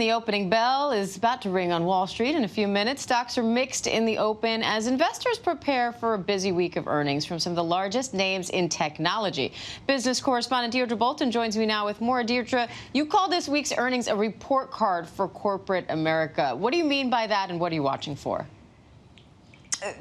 The opening bell is about to ring on Wall Street in a few minutes. Stocks are mixed in the open as investors prepare for a busy week of earnings from some of the largest names in technology. Business correspondent Deirdre Bolton joins me now with more. Deirdre, you call this week's earnings a report card for corporate America. What do you mean by that, and what are you watching for?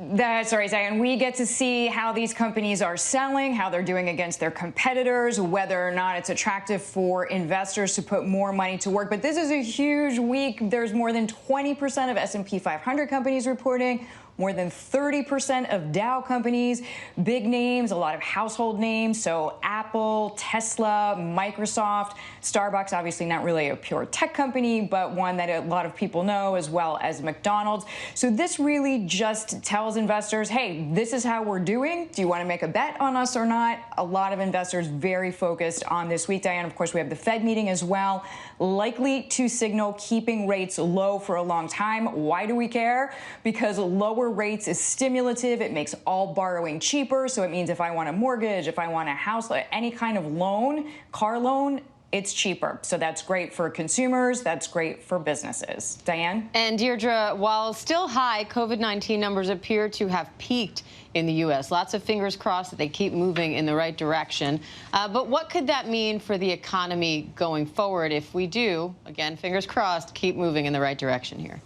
That's right, Diane. We get to see how these companies are selling, how they're doing against their competitors, whether or not it's attractive for investors to put more money to work. But this is a huge week. There's more than 20% of S&P 500 companies reporting, more than 30% of Dow companies, big names, a lot of household names. So Apple, Tesla, Microsoft, Starbucks, obviously not really a pure tech company, but one that a lot of people know, as well as McDonald's. So this really just tells investors, hey, this is how we're doing. Do you want to make a bet on us or not? A lot of investors very focused on this week, Diane. Of course, we have the Fed meeting as well, likely to signal keeping rates low for a long time. Why do we care? Because lower rates is stimulative. It makes all borrowing cheaper. So it means if I want a mortgage, if I want a house, any kind of loan, car loan, it's cheaper. So that's great for consumers. That's great for businesses. Diane? And Deirdre, while still high, COVID-19 numbers appear to have peaked in the U.S. Lots of fingers crossed that they keep moving in the right direction. But what could that mean for the economy going forward if we do, again, fingers crossed, keep moving in the right direction here?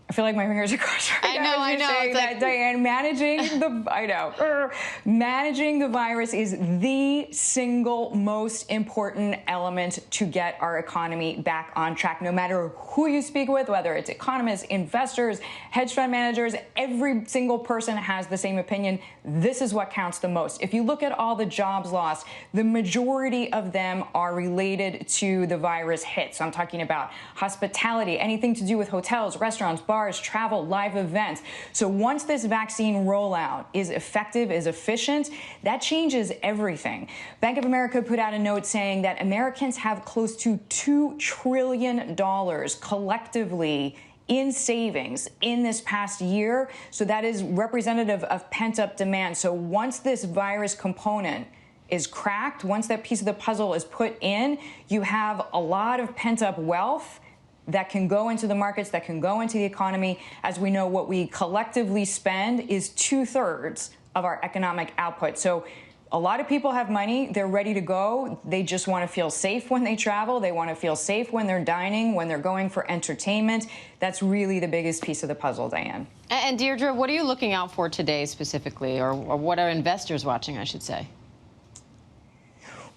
I feel like my fingers are crossed right now. I know. Saying that, Diane, managing the virus is the single most important element to get our economy back on track. No matter who you speak with, whether it's economists, investors, hedge fund managers, every single person has the same opinion. This is what counts the most. If you look at all the jobs lost, the majority of them are related to the virus hit. So I'm talking about hospitality, anything to do with hotels, restaurants, bars, travel, live events. So once this vaccine rollout is effective, is efficient, that changes everything. Bank of America put out a note saying that Americans have close to $2 trillion collectively in savings in this past year. So that is representative of pent-up demand. So once this virus component is cracked, once that piece of the puzzle is put in, you have a lot of pent-up wealth that can go into the markets, that can go into the economy. As we know, what we collectively spend is 2/3 of our economic output. So a lot of people have money. They're ready to go. They just want to feel safe when they travel. They want to feel safe when they're dining, when they're going for entertainment. That's really the biggest piece of the puzzle, Diane. And Deirdre, what are you looking out for today specifically, or what are investors watching, I should say?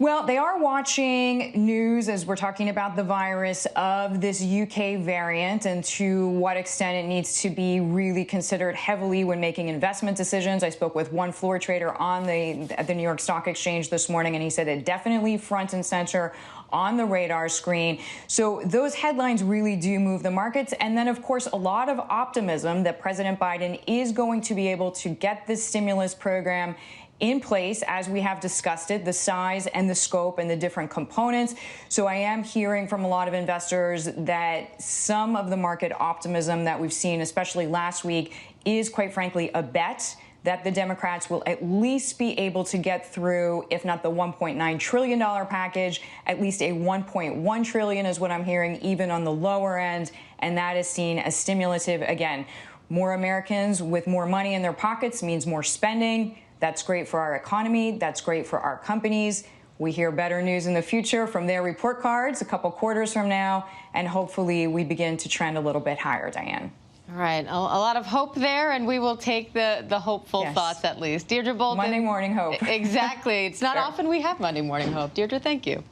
Well, they are watching news as we're talking about the virus of this UK variant and to what extent it needs to be really considered heavily when making investment decisions. I spoke with one floor trader at the New York Stock Exchange this morning, and he said it definitely front and center on the radar screen. So those headlines really do move the markets. And then, of course, a lot of optimism that President Biden is going to be able to get this stimulus program in place, as we have discussed it, the size and the scope and the different components. So I am hearing from a lot of investors that some of the market optimism that we've seen, especially last week, is quite frankly a bet that the Democrats will at least be able to get through, if not the $1.9 trillion package, at least a $1.1 trillion is what I'm hearing, even on the lower end. And that is seen as stimulative. Again, more Americans with more money in their pockets means more spending. That's great for our economy. That's great for our companies. We hear better news in the future from their report cards a couple quarters from now, and hopefully we begin to trend a little bit higher, Diane. All right. A lot of hope there, and we will take the hopeful thoughts at least. Deirdre Bolton. Monday morning hope. Exactly. It's not often we have Monday morning hope. Deirdre, thank you.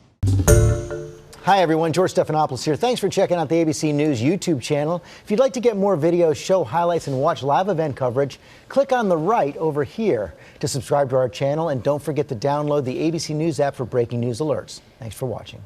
Hi, everyone. George Stephanopoulos here. Thanks for checking out the ABC News YouTube channel. If you'd like to get more videos, show highlights, and watch live event coverage, click on the right over here to subscribe to our channel. And don't forget to download the ABC News app for breaking news alerts. Thanks for watching.